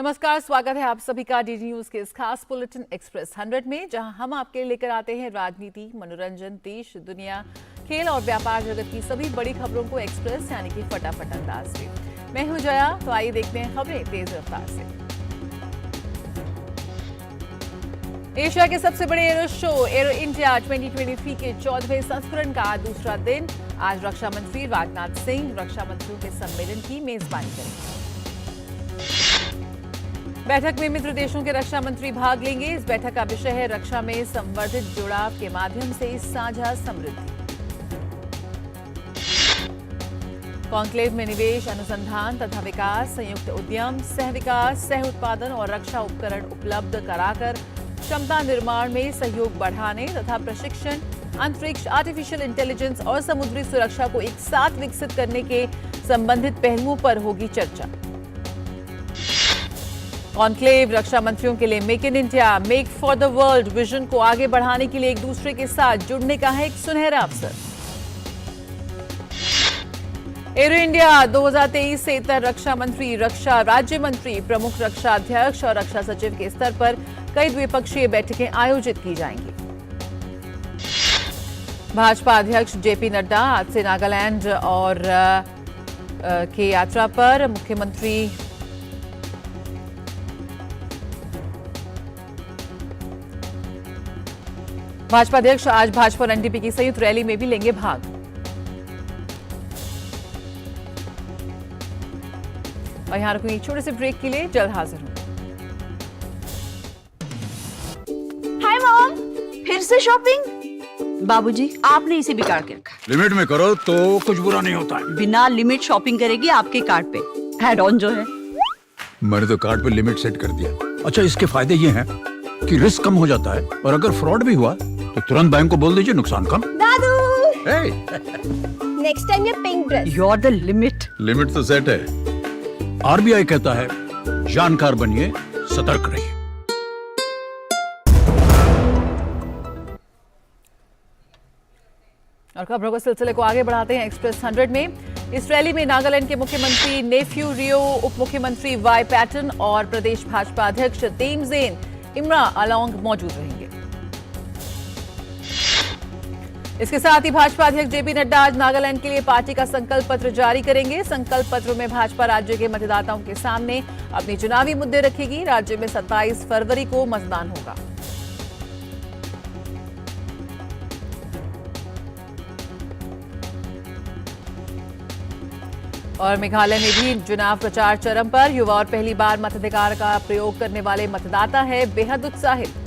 नमस्कार, स्वागत है आप सभी का डीडी न्यूज के इस खास बुलेटिन एक्सप्रेस 100 में, जहां हम आपके लिए लेकर आते हैं राजनीति, मनोरंजन, देश, दुनिया, खेल और व्यापार जगत की सभी बड़ी खबरों को एक्सप्रेस यानी कि फटाफट अंदाज में। मैं हूं जया, तो आइए देखते हैं खबरें तेज रफ्तार से। एशिया के सबसे बड़े एरो शो एरो इंडिया 2023 के 14वें संस्करण का दूसरा दिन। आज रक्षा मंत्री राजनाथ सिंह रक्षा मंत्रियों के सम्मेलन की मेजबानी करेंगे। बैठक में मित्र देशों के रक्षा मंत्री भाग लेंगे। इस बैठक का विषय है रक्षा में संवर्धित जुड़ाव के माध्यम से साझा समृद्धि। कॉन्क्लेव में निवेश, अनुसंधान तथा विकास, संयुक्त उद्यम, सह विकास, सह उत्पादन और रक्षा उपकरण उपलब्ध कराकर क्षमता निर्माण में सहयोग बढ़ाने तथा प्रशिक्षण, अंतरिक्ष, आर्टिफिशियल इंटेलिजेंस और समुद्री सुरक्षा को एक साथ विकसित करने के संबंधित पहलुओं पर होगी चर्चा। कॉन्क्लेव रक्षा मंत्रियों के लिए make in India, make for the world vision को आगे बढ़ाने के लिए एक दूसरे के साथ जुड़ने का है एक सुनहरा अवसर। एरो इंडिया 2023 से इतर रक्षा मंत्री, रक्षा राज्य मंत्री, प्रमुख रक्षा अध्यक्ष और रक्षा सचिव के स्तर पर कई द्विपक्षीय बैठकें आयोजित की जाएंगी। भाजपा अध्यक्ष जेपी नड्डा आज से नागालैंड और के यात्रा पर। मुख्यमंत्री भाजपा अध्यक्ष आज भाजपा और एनडीपी की संयुक्त रैली में भी लेंगे भाग। और यहां रुकूंगी छोटे से ब्रेक के लिए, जल्द हाजिर हूं। हाय मॉम, फिर से शॉपिंग? बाबूजी, आपने इसे बिगाड़ के रखा। लिमिट में करो तो कुछ बुरा नहीं होता है। बिना लिमिट शॉपिंग करेगी आपके कार्ड पे ऐड ऑन जो है। मैंने तो कार्ड पे लिमिट सेट कर दिया। अच्छा, इसके फायदे ये हैं कि रिस्क कम हो जाता है और अगर फ्रॉड भी हुआ तो तुरंत बैंक को बोल दीजिए, नुकसान कम। दादू, hey! नेक्स्ट टाइम ये pink dress. You are the limit. Limit तो सेट है। आरबीआई कहता है जानकार बनिए, सतर्क रहिए। और खबरों के सिलसिले को आगे बढ़ाते हैं एक्सप्रेस 100 में। इस रैली में नागालैंड के मुख्यमंत्री नेफ्यू रियो, उप मुख्यमंत्री वाई पैटर्न और प्रदेश भाजपा अध्यक्ष तेमजेन इमरा अलोंग मौजूद रहेंगे। इसके साथ ही भाजपा अध्यक्ष जेपी नड्डा आज नागालैंड के लिए पार्टी का संकल्प पत्र जारी करेंगे। संकल्प पत्र में भाजपा राज्य के मतदाताओं के सामने अपने चुनावी मुद्दे रखेगी। राज्य में 27 फरवरी को मतदान होगा। और मेघालय में भी चुनाव प्रचार चरम पर। युवा और पहली बार मताधिकार का प्रयोग करने वाले मतदाता है बेहद उत्साहित।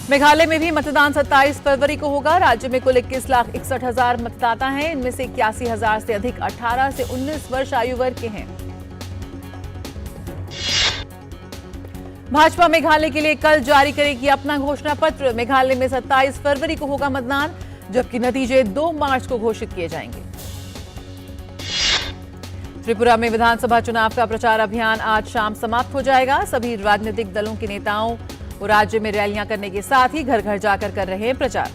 मेघालय में भी मतदान 27 फरवरी को होगा। राज्य में कुल 21,61,000 मतदाता हैं। इनमें से 81,000 से अधिक 18 से 19 वर्ष आयु वर्ग के हैं। भाजपा मेघालय के लिए कल जारी करेगी अपना घोषणा पत्र। मेघालय में 27 फरवरी को होगा मतदान, जबकि नतीजे 2 मार्च को घोषित किए जाएंगे। त्रिपुरा में विधानसभा चुनाव का प्रचार अभियान आज शाम समाप्त हो जाएगा। सभी राजनीतिक दलों के नेताओं वो राज्य में रैलियां करने के साथ ही घर घर जाकर कर रहे हैं प्रचार।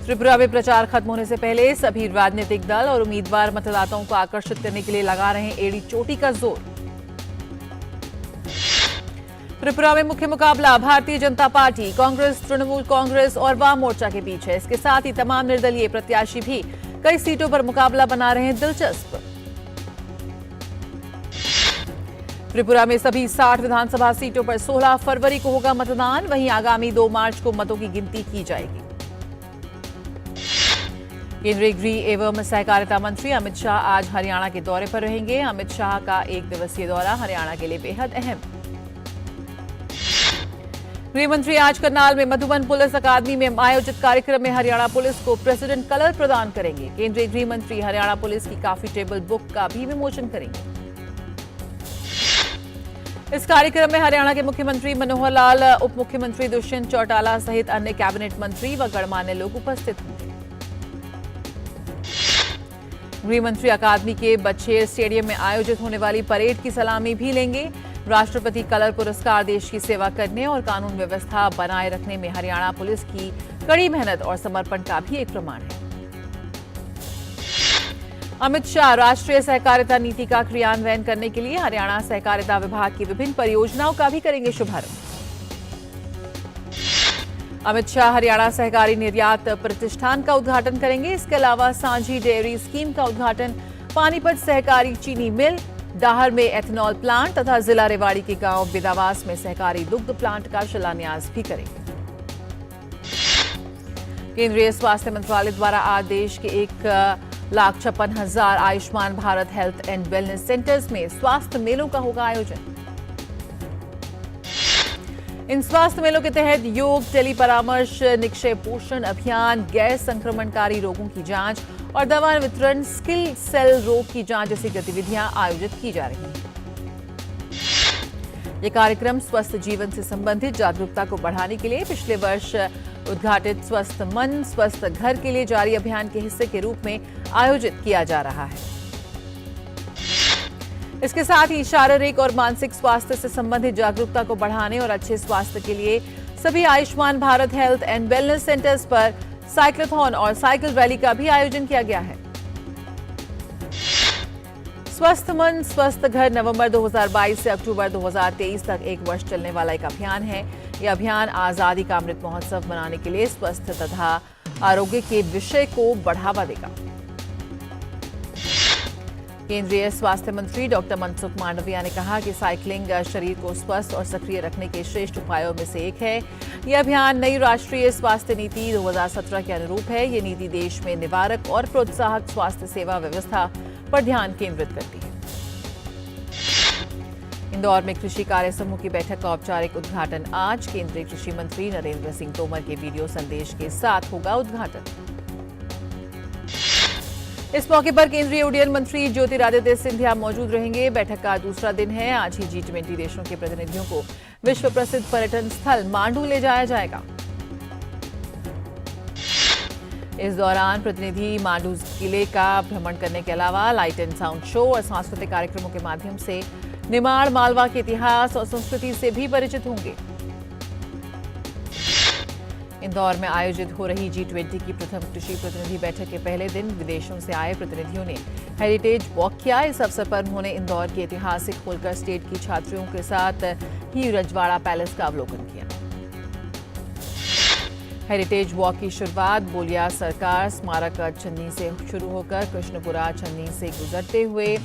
त्रिपुरा में प्रचार खत्म होने से पहले सभी राजनीतिक दल और उम्मीदवार मतदाताओं को आकर्षित करने के लिए लगा रहे हैं एड़ी चोटी का जोर। त्रिपुरा में मुख्य मुकाबला भारतीय जनता पार्टी, कांग्रेस, तृणमूल कांग्रेस और वाम मोर्चा के बीच है। इसके साथ ही तमाम निर्दलीय प्रत्याशी भी कई सीटों पर मुकाबला बना रहे हैं दिलचस्प। त्रिपुरा में सभी 60 विधानसभा सीटों पर 16 फरवरी को होगा मतदान। वहीं आगामी 2 मार्च को मतों की गिनती की जाएगी। केंद्रीय गृह एवं सहकारिता मंत्री अमित शाह आज हरियाणा के दौरे पर रहेंगे। अमित शाह का 1 दिवसीय दौरा हरियाणा के लिए बेहद अहम। गृह मंत्री आज करनाल में मधुबन पुलिस अकादमी में आयोजित कार्यक्रम में हरियाणा पुलिस को प्रेसिडेंट कलर प्रदान करेंगे। केंद्रीय गृह मंत्री हरियाणा पुलिस की कॉफी टेबल बुक का भी विमोचन करेंगे। इस कार्यक्रम में हरियाणा के मुख्यमंत्री मनोहर लाल, उप मुख्यमंत्री दुष्यंत चौटाला सहित अन्य कैबिनेट मंत्री व गणमान्य लोग उपस्थित होंगे। गृह मंत्री अकादमी के बछेर स्टेडियम में आयोजित होने वाली परेड की सलामी भी लेंगे। राष्ट्रपति कलर पुरस्कार देश की सेवा करने और कानून व्यवस्था बनाए रखने में हरियाणा पुलिस की कड़ी मेहनत और समर्पण का भी एक प्रमाण है। अमित शाह राष्ट्रीय सहकारिता नीति का क्रियान्वयन करने के लिए हरियाणा सहकारिता विभाग की विभिन्न परियोजनाओं का भी करेंगे शुभारंभ। अमित शाह हरियाणा सहकारी निर्यात प्रतिष्ठान का उद्घाटन करेंगे। इसके अलावा सांझी डेयरी स्कीम का उद्घाटन, पानीपत सहकारी चीनी मिल, डाहर में एथेनॉल प्लांट तथा जिला रेवाड़ी के गांव बिदावास में सहकारी दुग्ध प्लांट का शिलान्यास भी करेंगे। केंद्रीय स्वास्थ्य मंत्रालय द्वारा आज देश के 1,56,000 Ayushman Bharat health and wellness centres में स्वास्थ्य मेलों का होगा आयोजन। इन स्वास्थ्य मेलों के तहत योग, टेली परामर्श, निक्षय पोषण अभियान, गैर संक्रमणकारी रोगों की जांच और दवा वितरण, स्किल सेल रोग की जांच जैसी गतिविधियां आयोजित की जा रही हैं। ये कार्यक्रम स्वस्थ जीवन से संबंधित जागरूकता को बढ़ाने के लिए पिछले वर्ष उद्घाटित स्वस्थ मन, स्वस्थ घर के लिए जारी अभियान के हिस्से के रूप में आयोजित किया जा रहा है। इसके साथ ही शारीरिक और मानसिक स्वास्थ्य से संबंधित जागरूकता को बढ़ाने और अच्छे स्वास्थ्य के लिए सभी Ayushman Bharat health and wellness centres पर साइक्लोथॉन और साइकिल रैली का भी आयोजन किया गया है। स्वस्थ मन स्वस्थ घर नवंबर 2022 से अक्टूबर 2023 तक 1 वर्ष चलने वाला एक अभियान है। यह अभियान आजादी का अमृत महोत्सव मनाने के लिए स्वस्थ तथा आरोग्य के विषय को बढ़ावा देगा। केंद्रीय स्वास्थ्य मंत्री डॉक्टर मनसुख मांडविया ने कहा कि साइकिलिंग शरीर को स्वस्थ और सक्रिय रखने के श्रेष्ठ उपायों में से एक है। यह अभियान नई राष्ट्रीय स्वास्थ्य नीति 2017 के अनुरूप है। ये नीति देश में निवारक और प्रोत्साहक स्वास्थ्य सेवा व्यवस्था पर ध्यान केंद्रित करती है। इंदौर में कृषि कार्य समूह की बैठक का औपचारिक उद्घाटन आज केंद्रीय कृषि मंत्री नरेंद्र सिंह तोमर के वीडियो संदेश के साथ होगा उद्घाटन। इस मौके पर केंद्रीय उड्डयन मंत्री ज्योतिरादित्य सिंधिया मौजूद रहेंगे। बैठक का दूसरा दिन है। आज ही G20 देशों के प्रतिनिधियों को विश्व प्रसिद्ध पर्यटन स्थल मांडू ले जाया जाएगा। इस दौरान प्रतिनिधि मांडू किले का भ्रमण करने के अलावा लाइट एंड साउंड शो और सांस्कृतिक कार्यक्रमों के माध्यम से निमाड़ मालवा के इतिहास और संस्कृति से भी परिचित होंगे। इंदौर में आयोजित हो रही G20 की प्रथम कृषि प्रतिनिधि बैठक के पहले दिन विदेशों से आए प्रतिनिधियों ने हेरिटेज वॉक किया। इस अवसर पर उन्होंने इंदौर के ऐतिहासिक होलकर स्टेट की छात्रियों के साथ ही रजवाड़ा पैलेस का अवलोकन किया। हेरिटेज वॉक की शुरुआत बोलिया सरकार स्मारक छन्नी से शुरू होकर कृष्णपुरा छन्नी से गुजरते हुए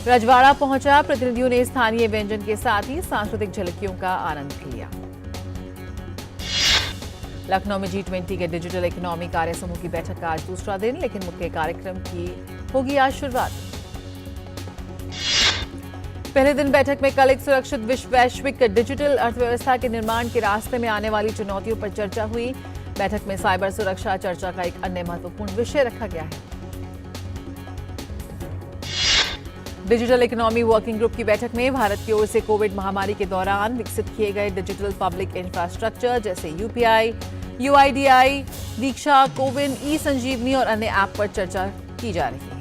रजवाड़ा पहुंचा। प्रतिनिधियों ने स्थानीय व्यंजन के साथ ही सांस्कृतिक झलकियों का आनंद लिया। लखनऊ में G20 के डिजिटल इकोनॉमी कार्य समूह की बैठक का आज दूसरा दिन, लेकिन मुख्य कार्यक्रम की होगी आज शुरुआत। पहले दिन बैठक में कल एक सुरक्षित वैश्विक डिजिटल अर्थव्यवस्था के निर्माण के रास्ते में आने वाली चुनौतियों पर चर्चा हुई। बैठक में साइबर सुरक्षा चर्चा का एक अन्य महत्वपूर्ण विषय रखा गया है। डिजिटल इकोनॉमी वर्किंग ग्रुप की बैठक में भारत की ओर से कोविड महामारी के दौरान विकसित किए गए डिजिटल पब्लिक इंफ्रास्ट्रक्चर जैसे UPI, UIDAI, दीक्षा, कोविन, ई-संजीवनी और अन्य ऐप पर चर्चा की जा रही है।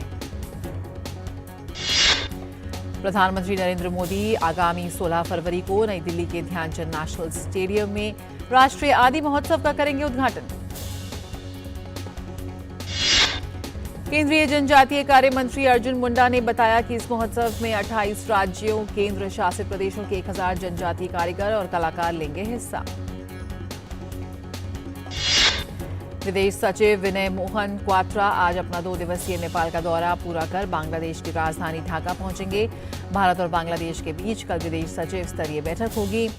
प्रधानमंत्री नरेंद्र मोदी आगामी 16 फरवरी को नई दिल्ली के ध्यानचंद नेशनल स्टेडियम में राष्ट्रीय आदि महोत्सव का करेंगे उद्घाटन। केंद्रीय जनजातीय कार्य मंत्री अर्जुन मुंडा ने बताया कि इस महोत्सव में 28 राज्यों, केंद्र शासित प्रदेशों के 1000 जनजातीय कारीगर और कलाकार लेंगे हिस्सा। विदेश सचिव विनय मोहन क्वात्रा आज अपना 2 दिवसीय नेपाल का दौरा पूरा कर बांग्लादेश की राजधानी ढाका पहुंचेंगे। भारत और बांग्लादेश के बीच कल विदेश सचिव स्तरीय बैठक होगी।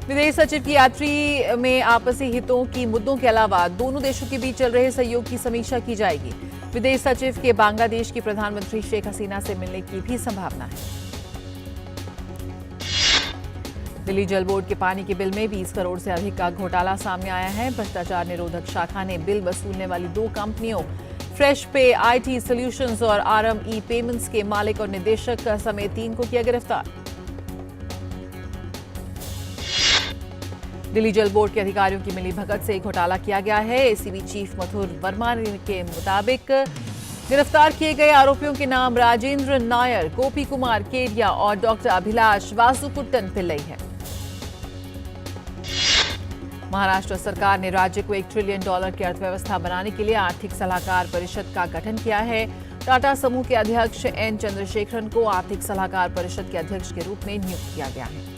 विदेश सचिव की यात्री में आपसी हितों की मुद्दों के अलावा दोनों देशों के बीच चल रहे सहयोग की समीक्षा की जाएगी। विदेश सचिव के बांग्लादेश की प्रधानमंत्री शेख हसीना से मिलने की भी संभावना है। दिल्ली जल बोर्ड के पानी के बिल में 20 करोड़ से अधिक का घोटाला सामने आया है। भ्रष्टाचार निरोधक शाखा ने बिल वसूलने वाली 2 कंपनियों फ्रेश पे IT सॉल्यूशंस और RM ई-पेमेंट्स के मालिक और निदेशक समेत 3 को किया गिरफ्तार। दिल्ली जल बोर्ड के अधिकारियों की मिलीभगत से घोटाला किया गया है। ACB चीफ मथुर वर्मा के मुताबिक गिरफ्तार किए गए आरोपियों के नाम राजेंद्र नायर, गोपी कुमार केडिया और डॉक्टर अभिलाष वासुकुट्टन पिल्लई है। महाराष्ट्र सरकार ने राज्य को $1 ट्रिलियन की अर्थव्यवस्था बनाने के लिए आर्थिक सलाहकार परिषद का गठन किया है। टाटा समूह के अध्यक्ष एन चंद्रशेखरन को आर्थिक सलाहकार परिषद के अध्यक्ष के रूप में नियुक्त किया गया है।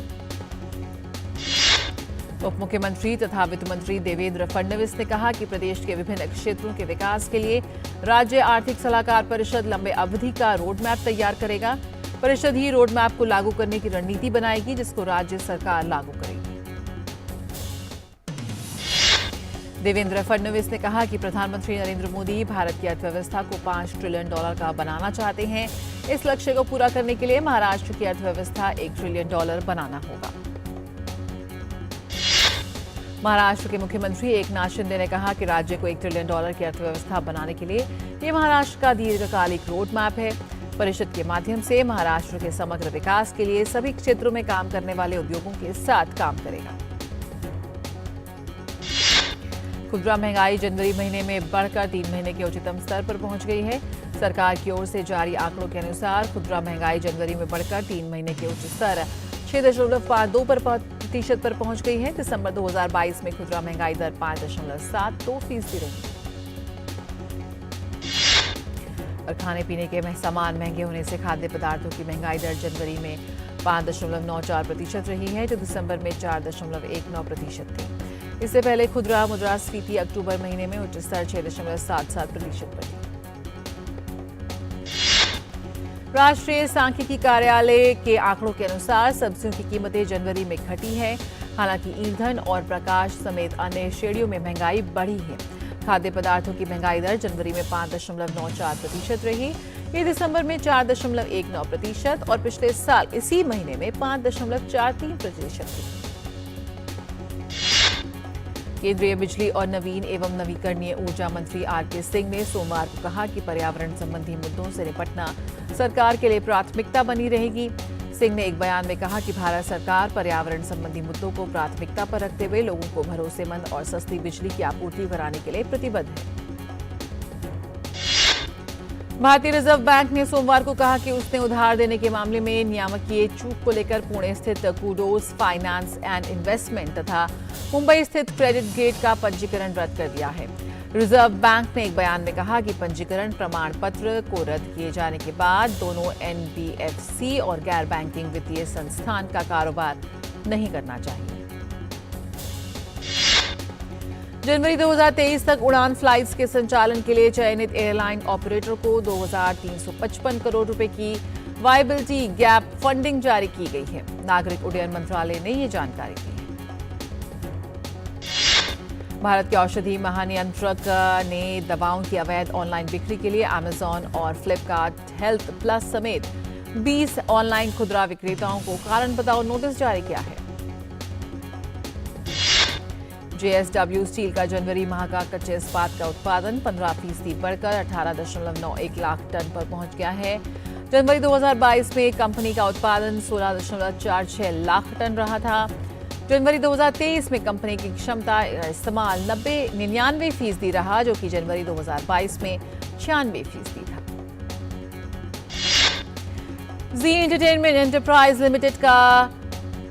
उप मुख्यमंत्री तथा वित्त मंत्री देवेंद्र फडणवीस ने कहा कि प्रदेश के विभिन्न क्षेत्रों के विकास के लिए राज्य आर्थिक सलाहकार परिषद लंबे अवधि का रोड मैप तैयार करेगा। परिषद ही रोड मैप को लागू करने की रणनीति बनाएगी, जिसको राज्य सरकार लागू करेगी। देवेंद्र फडणवीस ने कहा कि प्रधानमंत्री नरेंद्र मोदी भारत की अर्थव्यवस्था को $5 ट्रिलियन का बनाना चाहते हैं। इस लक्ष्य को पूरा करने के लिए महाराष्ट्र की अर्थव्यवस्था $1 ट्रिलियन बनाना होगा। महाराष्ट्र के मुख्यमंत्री एकनाथ शिंदे ने कहा कि राज्य को $1 ट्रिलियन की अर्थव्यवस्था बनाने के लिए ये महाराष्ट्र का दीर्घकालिक रोड मैप है। परिषद के माध्यम से महाराष्ट्र के समग्र विकास के लिए सभी क्षेत्रों में काम करने वाले उद्योगों के साथ काम करेगा। खुदरा महंगाई जनवरी महीने में बढ़कर 3 महीने के उच्चतम स्तर पर पहुंच गई है। सरकार की ओर से जारी आंकड़ों के अनुसार खुदरा महंगाई जनवरी में बढ़कर 3 महीने के उच्च स्तर 6.52% पर पहुंच गई है। दिसंबर 2022 में खुदरा महंगाई दर 5.72% रही। और खाने पीने के सामान महंगे होने से खाद्य पदार्थों की महंगाई दर जनवरी में 5.94% रही है, जो दिसंबर में 4.19% थी। इससे पहले खुदरा मुद्रास्फीति अक्टूबर महीने में उच्च स्तर 6.77% पर थी। राष्ट्रीय सांख्यिकी कार्यालय के आंकड़ों के अनुसार सब्जियों की कीमतें जनवरी में घटी है। हालांकि ईंधन और प्रकाश समेत अन्य श्रेणियों में महंगाई बढ़ी है। खाद्य पदार्थों की महंगाई दर जनवरी में 5.94% रही। ये दिसंबर में 4.19% और पिछले साल इसी महीने में 5.43% थी। केंद्रीय बिजली और नवीन एवं नवीकरणीय ऊर्जा मंत्री आर.के. सिंह ने सोमवार को कहा कि पर्यावरण संबंधी मुद्दों से निपटना सरकार के लिए प्राथमिकता बनी रहेगी। सिंह ने एक बयान में कहा कि भारत सरकार पर्यावरण संबंधी मुद्दों को प्राथमिकता पर रखते हुए लोगों को भरोसेमंद और सस्ती बिजली की आपूर्ति कराने के लिए प्रतिबद्ध है। भारतीय रिजर्व बैंक ने सोमवार को कहा कि उसने उधार देने के मामले में नियामकीय चूक को लेकर पुणे स्थित कुडोस फाइनेंस एंड इन्वेस्टमेंट तथा मुंबई स्थित क्रेडिट गेट का पंजीकरण रद्द कर दिया है। रिजर्व बैंक ने एक बयान में कहा कि पंजीकरण प्रमाण पत्र को रद्द किए जाने के बाद दोनों एनबीएफसी और गैर बैंकिंग वित्तीय संस्थान का कारोबार नहीं करना चाहिए। जनवरी 2023 तक उड़ान फ्लाइट्स के संचालन के लिए चयनित एयरलाइन ऑपरेटर को 2,355 करोड़ रुपए की वायबिलिटी गैप फंडिंग जारी की गई है। नागरिक उड्डयन मंत्रालय ने ये जानकारी दी है। भारत के औषधि महानियंत्रक ने दवाओं की अवैध ऑनलाइन बिक्री के लिए अमेजॉन और फ्लिपकार्ट हेल्थ प्लस समेत 20 ऑनलाइन खुदरा विक्रेताओं को कारण बताओ नोटिस जारी किया है। जेएसडब्ल्यू स्टील का जनवरी माह का कच्चे इस्पात का उत्पादन 15% बढ़कर 18.91 लाख टन पर पहुंच गया है। जनवरी 2022 में कंपनी का उत्पादन 16.46 लाख टन रहा था। जनवरी 2023 में कंपनी की क्षमता इस्तेमाल 99% रहा, जो कि जनवरी 2022 में 96% था। जी एंटरटेनमेंट एंटरप्राइज लिमिटेड का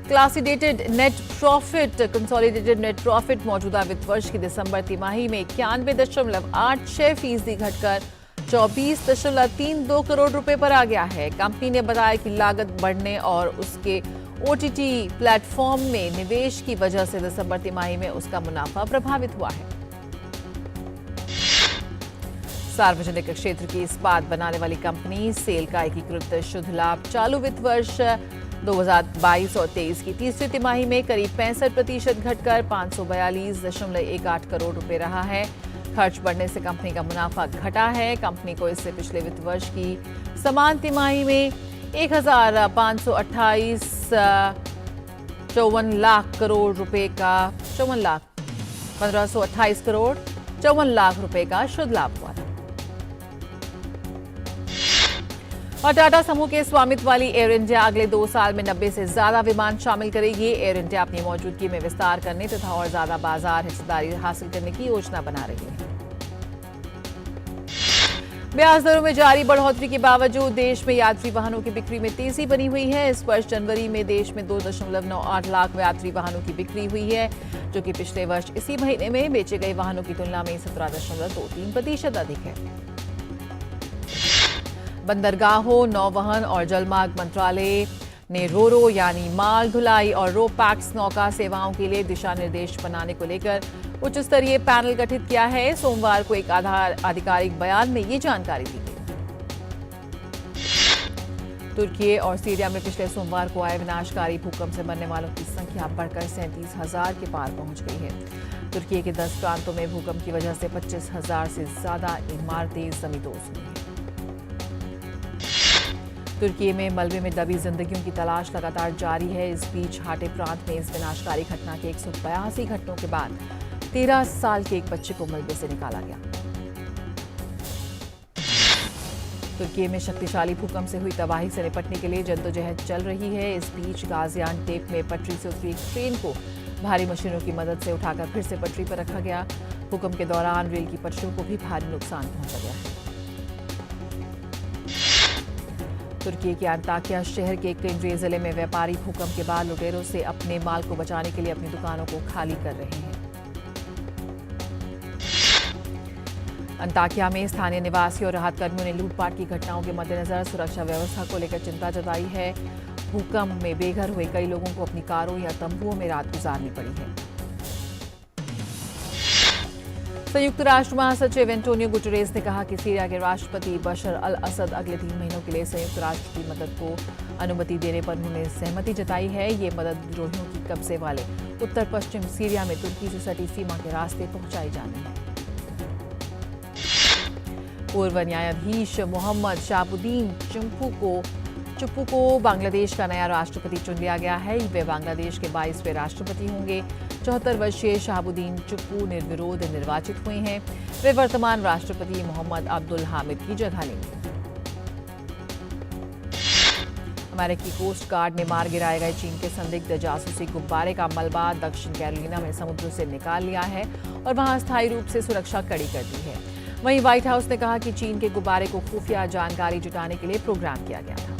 consolidated net profit consolidated net profit मौजूदा वित्त वर्ष की दिसंबर तिमाही में 91.86% घटकर 24.32 करोड़ रुपए पर आ गया है। कंपनी ने बताया कि लागत बढ़ने और उसके ओटीटी प्लेटफॉर्म में निवेश की वजह से दिसंबर तिमाही में उसका मुनाफा प्रभावित हुआ है। सार्वजनिक क्षेत्र की इस्पात बनाने वाली कंपनी सेल का एकीकृत शुद्ध लाभ चालू वित्त वर्ष 2022 और 23 की तीसरी तिमाही में करीब 65% घटकर 542.18 करोड़ रुपए रहा है। खर्च बढ़ने से कंपनी का मुनाफा घटा है। कंपनी को इससे पिछले वित्त वर्ष की समान तिमाही में 1,528.54 लाख करोड़ रुपए का 54 लाख रुपए का शुद्ध लाभ हुआ था। और टाटा समूह के स्वामित्व वाली एयर इंडिया अगले 2 साल में 90 से ज्यादा विमान शामिल करेगी। एयर इंडिया अपनी मौजूदगी में विस्तार करने तथा और ज्यादा बाजार हिस्सेदारी हासिल करने की योजना बना रही है। ब्याज दरों में जारी बढ़ोतरी के बावजूद देश में यात्री वाहनों की बिक्री में तेजी बनी हुई है। इस वर्ष जनवरी में देश में 2.98 लाख यात्री वाहनों की बिक्री हुई है, जो कि पिछले वर्ष इसी महीने में बेचे गए वाहनों की तुलना में 17.23% अधिक है। बंदरगाहों, नौवहन और जलमार्ग मंत्रालय ने रोरो यानी माल ढुलाई और रो पैक्स नौका सेवाओं के लिए दिशा निर्देश बनाने को लेकर उच्च स्तरीय पैनल गठित किया है। सोमवार को एक आधिकारिक बयान में ये जानकारी दी गई। तुर्की और सीरिया में पिछले सोमवार को आए विनाशकारी भूकंप से मरने वालों की संख्या बढ़कर 37,000 के पार पहुंच गई है। तुर्की के 10 प्रांतों में भूकंप की वजह से 25,000 से ज्यादा इमारतें जमींदोज हुई हैं। तुर्की में मलबे में दबी जिंदगियों की तलाश लगातार जारी है। इस बीच हाटे प्रांत में इस विनाशकारी घटना के 182 घंटों के बाद 13 साल के एक बच्चे को मलबे से निकाला गया। तुर्की में शक्तिशाली भूकंप से हुई तबाही से निपटने के लिए जद्दोजहद चल रही है। इस बीच गाजियान्टेप में पटरी से उतरी एक ट्रेन को भारी मशीनों की मदद से उठाकर फिर से पटरी पर रखा गया। भूकंप के दौरान रेल की पटरियों को भी भारी नुकसान पहुंचा गया है। तुर्की के अंताकिया शहर के केंद्रीय जिले में व्यापारी भूकंप के बाद लुटेरों से अपने माल को बचाने के लिए अपनी दुकानों को खाली कर रहे हैं। अंताकिया में स्थानीय निवासी और राहत कर्मियों ने लूटपाट की घटनाओं के मद्देनजर सुरक्षा व्यवस्था को लेकर चिंता जताई है। भूकंप में बेघर हुए कई लोगों को अपनी कारों या तंबुओं में रात गुजारनी पड़ी है। संयुक्त राष्ट्र महासचिव एंटोनियो गुटेरेस ने कहा कि सीरिया के राष्ट्रपति बशर अल असद अगले 3 महीनों के लिए संयुक्त राष्ट्र की मदद को अनुमति देने पर उन्होंने सहमति जताई है। ये मदद विद्रोहियों की कब्जे वाले उत्तर पश्चिम सीरिया में तुर्की से सटी सीमा के रास्ते पहुंचाई जानी है। पूर्व न्यायाधीश मोहम्मद शहाबुद्दीन चुप्पू को बांग्लादेश का नया राष्ट्रपति चुन लिया गया है। वे बांग्लादेश के 22वें राष्ट्रपति होंगे। 74 वर्षीय शहाबुद्दीन चुप्पू निर्विरोध निर्वाचित हुए हैं। वे वर्तमान राष्ट्रपति मोहम्मद अब्दुल हामिद की जगह लेंगे। अमेरिकी कोस्ट गार्ड ने मार गिराए गए चीन के संदिग्ध जासूसी गुब्बारे का मलबा दक्षिण कैरोलिना में समुद्र से निकाल लिया है और वहां अस्थायी रूप से सुरक्षा कड़ी कर दी है। वहीं व्हाइट हाउस ने कहा कि चीन के गुब्बारे को खुफिया जानकारी जुटाने के लिए प्रोग्राम किया गया था।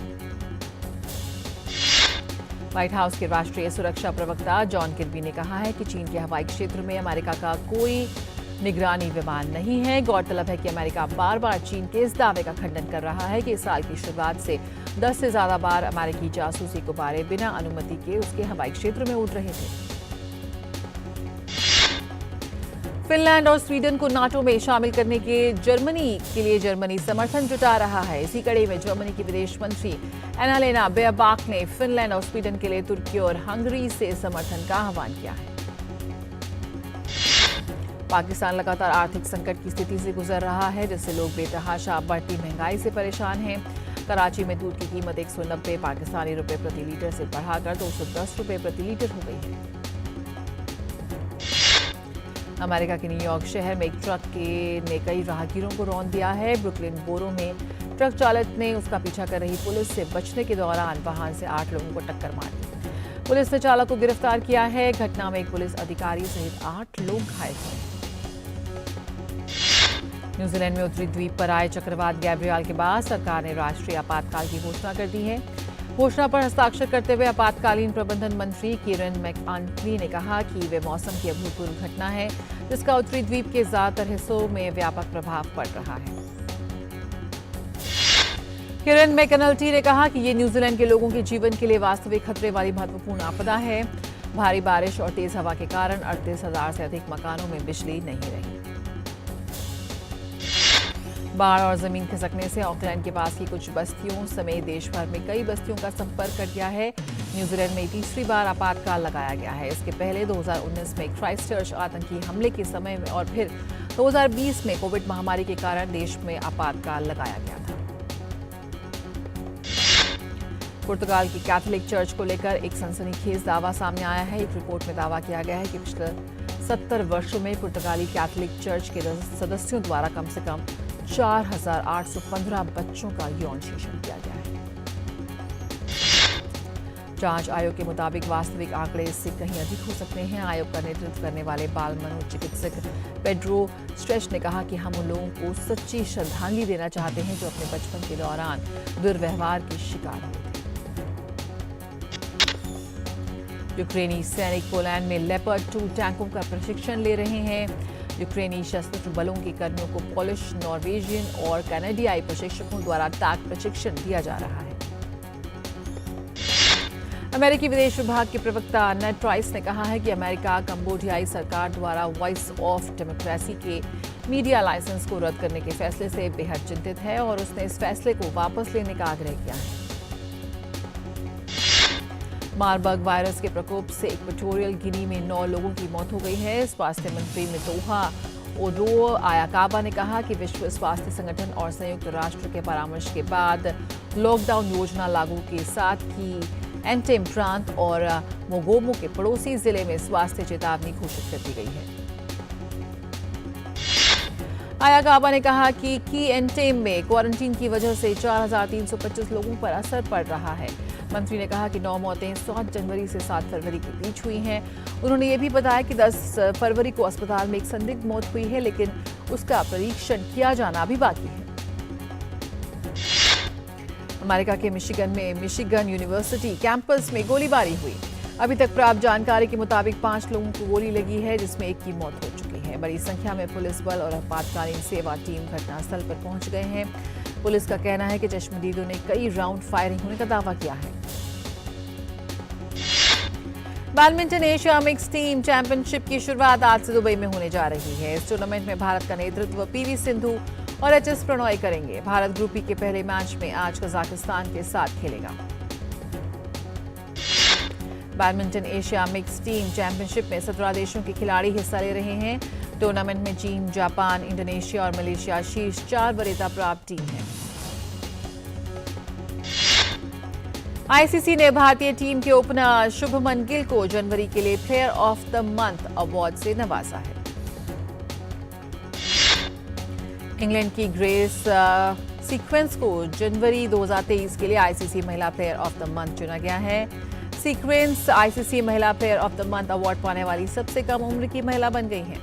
व्हाइट हाउस के राष्ट्रीय सुरक्षा प्रवक्ता जॉन किर्बी ने कहा है कि चीन के हवाई क्षेत्र में अमेरिका का कोई निगरानी विमान नहीं है। गौरतलब है कि अमेरिका बार बार चीन के इस दावे का खंडन कर रहा है कि इस साल की शुरुआत से 10 से ज्यादा बार अमेरिकी जासूसी गुब्बारे बिना अनुमति के उसके हवाई क्षेत्र में उड़ रहे थे। फिनलैंड और स्वीडन को नाटो में शामिल करने के लिए जर्मनी समर्थन जुटा रहा है। इसी कड़ी में जर्मनी की विदेश मंत्री एनालेना बेयरबाख ने फिनलैंड और स्वीडन के लिए तुर्की और हंगरी से समर्थन का आह्वान किया है। पाकिस्तान लगातार आर्थिक संकट की स्थिति से गुजर रहा है, जिससे लोग बेतहाशा बढ़ती महंगाई से परेशान हैं। कराची में दूध की कीमत 190 पाकिस्तानी रुपए प्रति लीटर से बढ़ाकर 210 रुपए प्रति लीटर हो गई है। अमेरिका के न्यूयॉर्क शहर में एक ट्रक ने कई राहगीरों को रौंद दिया है। ब्रुकलिन बोरो में ट्रक चालक ने उसका पीछा कर रही पुलिस से बचने के दौरान वाहन से 8 लोगों को टक्कर मार दी। पुलिस ने चालक को गिरफ्तार किया है। घटना में एक पुलिस अधिकारी सहित 8 लोग घायल हुए। न्यूजीलैंड में उत्तरी द्वीप पर आए चक्रवात गैब्रियल के बाद सरकार ने राष्ट्रीय आपातकाल की घोषणा कर दी है। घोषणा पर हस्ताक्षर करते हुए आपातकालीन प्रबंधन मंत्री किरण मैकआर्नली ने कहा कि वे मौसम की अभूतपूर्व घटना है, जिसका उत्तरी द्वीप के ज्यादातर हिस्सों में व्यापक प्रभाव पड़ रहा है। किरण मैकआर्नली ने कहा कि ये न्यूजीलैंड के लोगों के जीवन के लिए वास्तविक खतरे वाली महत्वपूर्ण आपदा है। भारी बारिश और तेज हवा के कारण 38,000 से अधिक मकानों में बिजली नहीं रही। बाढ़ और जमीन खिसकने से ऑकलैंड के पास की कुछ बस्तियों समेत देश भर में कई बस्तियों का संपर्क कट गया है। न्यूजीलैंड में तीसरी बार आपातकाल लगाया गया है। इसके पहले 2019 में क्राइस्टचर्च आतंकी हमले के समय में और फिर 2020 में कोविड महामारी के कारण देश में आपातकाल लगाया गया था। पुर्तगाल की कैथोलिक चर्च को लेकर एक सनसनीखेज दावा सामने आया है। एक रिपोर्ट में दावा किया गया है कि पिछले 70 वर्षों में पुर्तगाली कैथोलिक चर्च के सदस्यों द्वारा कम से कम 4,815 बच्चों का यौन शोषण किया गया है। जांच आयोग के मुताबिक वास्तविक आंकड़े इससे कहीं अधिक हो सकते हैं। आयोग का नेतृत्व करने वाले बाल मनोचिकित्सक पेड्रो स्ट्रेच ने कहा कि हम उन लोगों को सच्ची श्रद्धांजलि देना चाहते हैं जो अपने बचपन के दौरान दुर्व्यवहार के शिकार हुए थे। यूक्रेनी सैनिक पोलैंड में लेपर्ड 2 टैंकों का प्रशिक्षण ले रहे हैं। यूक्रेनी सशस्त्र बलों के कर्मियों को पोलिश, नॉर्वेजियन और कनाडियाई प्रशिक्षकों द्वारा टैंक प्रशिक्षण दिया जा रहा है। अमेरिकी विदेश विभाग के प्रवक्ता नेड प्राइस ने कहा है कि अमेरिका कंबोडियाई सरकार द्वारा वॉइस ऑफ डेमोक्रेसी के मीडिया लाइसेंस को रद्द करने के फैसले से बेहद चिंतित है और उसने इस फैसले को वापस लेने का आग्रह किया है। मारबर्ग वायरस के प्रकोप से इक्वेटोरियल गिनी में 9 लोगों की मौत हो गई है। स्वास्थ्य मंत्री मितोहा ओडो आयाकाबा ने कहा कि विश्व स्वास्थ्य संगठन और संयुक्त राष्ट्र के परामर्श के बाद लॉकडाउन योजना लागू के साथ ही एंटेम प्रांत और मोगोमो के पड़ोसी जिले में स्वास्थ्य चेतावनी घोषित कर दी गई है। आयाकाबा ने कहा कि एंटेम में क्वारंटीन की वजह से 4,325 लोगों पर असर पड़ रहा है। मंत्री ने कहा कि 9 मौतें 7 जनवरी से 7 फरवरी के बीच हुई हैं। उन्होंने ये भी बताया कि 10 फरवरी को अस्पताल में एक संदिग्ध मौत हुई है, लेकिन उसका परीक्षण किया जाना अभी बाकी है। अमेरिका के मिशिगन में मिशिगन यूनिवर्सिटी कैंपस में गोलीबारी हुई। अभी तक प्राप्त जानकारी के मुताबिक 5 लोगों को गोली लगी है, जिसमें 1 की मौत हो चुकी है। बड़ी संख्या में पुलिस बल और आपातकालीन सेवा टीम घटनास्थल पर पहुंच गए हैं। पुलिस का कहना है कि चश्मदीदों ने कई राउंड फायरिंग होने का दावा किया है। Badminton Asia mix team championship की शुरुआत आज से दुबई में होने जा रही है। इस टूर्नामेंट में भारत का नेतृत्व पीवी सिंधु और एचएस प्रणॉय करेंगे। भारत ग्रुप ई के पहले मैच में आज कजाकिस्तान के साथ खेलेगा। Badminton Asia mix team championship में 17 देशों के खिलाड़ी हिस्सा ले रहे हैं। टूर्नामेंट में चीन, जापान, इंडोनेशिया और मलेशिया शीर्ष 4 वरीयता प्राप्त टीम है। आईसीसी ने भारतीय टीम के ओपनर शुभमन गिल को जनवरी के लिए player of the month award से नवाजा है। इंग्लैंड की ग्रेस सीक्वेंस को जनवरी 2023 के लिए आईसीसी महिला प्लेयर ऑफ द मंथ चुना गया है। सीक्वेंस आईसीसी महिला player of the month award पाने वाली सबसे कम उम्र की महिला बन गई हैं।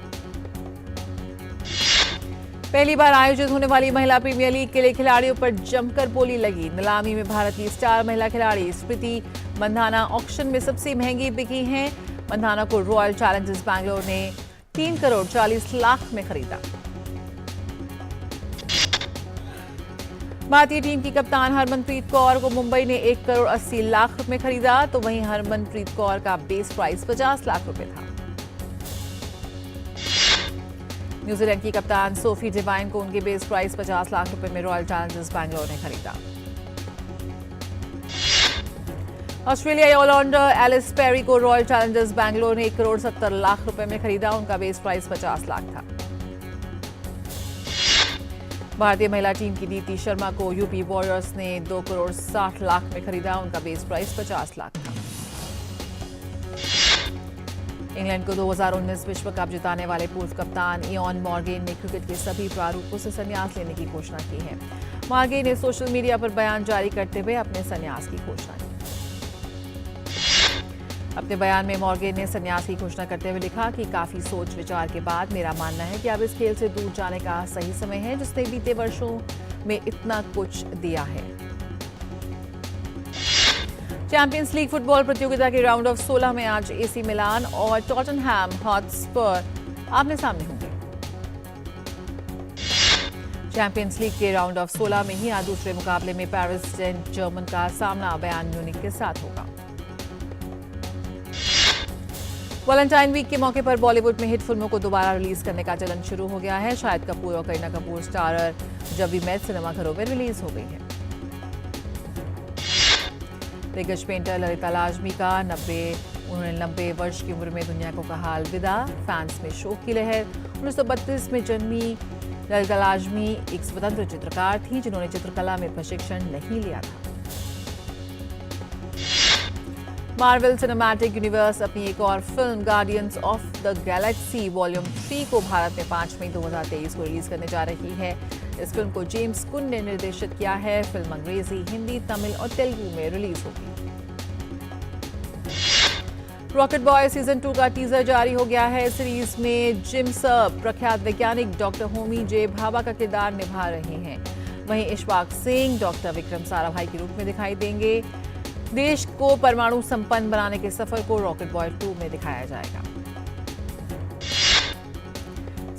पहली बार आयोजित होने वाली महिला प्रीमियर लीग के लिए खिलाड़ियों पर जमकर बोली लगी। नीलामी में भारत की स्टार महिला खिलाड़ी स्मृति मंधाना ऑक्शन में सबसे महंगी बिकी हैं। मंधाना को रॉयल चैलेंजर्स बैंगलोर ने 3 करोड़ 40 लाख में खरीदा। भारतीय टीम की कप्तान हरमनप्रीत कौर को मुंबई ने 1 करोड़ 80 लाख रुपए खरीदा, तो वहीं हरमनप्रीत कौर का बेस प्राइस 50 लाख रुपए था। न्यूजीलैंड की कप्तान सोफी डिवाइन को उनके बेस प्राइस 50 लाख रुपए में रॉयल चैलेंजर्स बैंगलोर ने खरीदा। ऑस्ट्रेलियाई ऑलराउंडर एलिस पेरी को रॉयल चैलेंजर्स बैंगलोर ने 1 करोड़ 70 लाख रुपए में खरीदा। उनका बेस प्राइस 50 लाख था। भारतीय महिला टीम की दीप्ति शर्मा को यूपी वॉरियर्स ने 2 करोड़ 60 लाख में खरीदा। उनका बेस प्राइस 50 लाख था। इंग्लैंड को 2019 विश्व कप जिताने वाले पूर्व कप्तान इयान मॉर्गेन ने क्रिकेट के सभी प्रारूपों से संन्यास लेने की घोषणा की है। मॉर्गेन ने सोशल मीडिया पर बयान जारी करते हुए अपने संन्यास की घोषणा की। अपने बयान में मॉर्गेन ने संन्यास की घोषणा करते हुए लिखा कि काफी सोच विचार के बाद मेरा मानना है कि अब इस खेल से दूर जाने का सही समय है, जिसने बीते वर्षों में इतना कुछ दिया है। चैंपियंस लीग फुटबॉल प्रतियोगिता के राउंड ऑफ 16 में आज एसी मिलान और टॉटनहैम हॉटस्पर आमने सामने होंगे। चैंपियंस लीग के राउंड ऑफ 16 में ही आज दूसरे मुकाबले में पेरिस सेंट जर्मन का सामना बायर्न म्यूनिख के साथ होगा। वैलेंटाइन वीक के मौके पर बॉलीवुड में हिट फिल्मों को दोबारा रिलीज करने का चलन शुरू हो गया है। शाहिद कपूर और करीना कपूर स्टारर जब वी मेट सिनेमाघरों में रिलीज हो गई है। दिग्गज पेंटर ललिता लाजमी का 90 वर्ष की उम्र में दुनिया को कहा अलविदा। फैंस में शोक की लहर। 1932 में जन्मी ललिता लाजमी एक स्वतंत्र चित्रकार थी, जिन्होंने चित्रकला में प्रशिक्षण नहीं लिया था। मार्वल सिनेमैटिक यूनिवर्स अपनी एक और film guardians of the Galaxy volume 3 को भारत में 5 मई 2023 को रिलीज करने जा रही है। इस फिल्म को जेम्स गुन ने निर्देशित किया है। फिल्म अंग्रेजी, हिंदी, तमिल और तेलुगु में रिलीज होगी। रॉकेट बॉय सीजन 2 का टीजर जारी हो गया है। सीरीज में जिम सर्ब प्रख्यात वैज्ञानिक डॉक्टर होमी जे भाभा का किरदार निभा रहे हैं। वहीं इशफाक सिंह डॉक्टर विक्रम साराभाई के रूप में दिखाई देंगे। देश को परमाणु संपन्न बनाने के सफर को रॉकेट बॉय 2 में दिखाया जाएगा।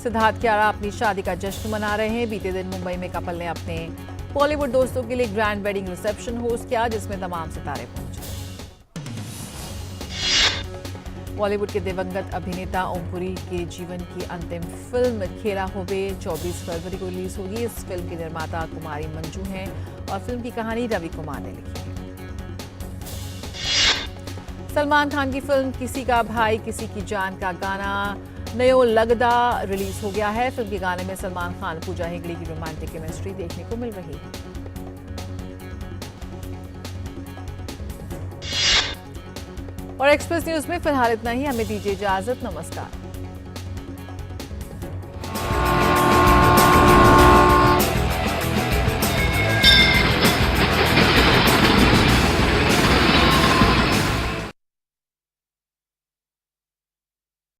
सिद्धार्थ कियारा अपनी शादी का जश्न मना रहे हैं। बीते दिन मुंबई में कपल ने अपने बॉलीवुड दोस्तों के लिए ग्रैंड वेडिंग रिसेप्शन होस्ट किया, जिसमें तमाम सितारे पहुंचे। बॉलीवुड के दिवंगत अभिनेता ओमपुरी के जीवन की अंतिम फिल्म खेला होबे 24 फरवरी को रिलीज होगी। इस फिल्म की निर्माता कुमारी मंजू हैं और फिल्म की कहानी रवि कुमार ने लिखी है। सलमान खान की फिल्म किसी का भाई किसी की जान का गाना नयो लगदा रिलीज हो गया है। फिल्म के गाने में सलमान खान पूजा हेगड़े की रोमांटिक केमिस्ट्री देखने को मिल रही है। और एक्सप्रेस न्यूज में फिलहाल इतना ही। हमें दीजिए इजाजत। नमस्कार।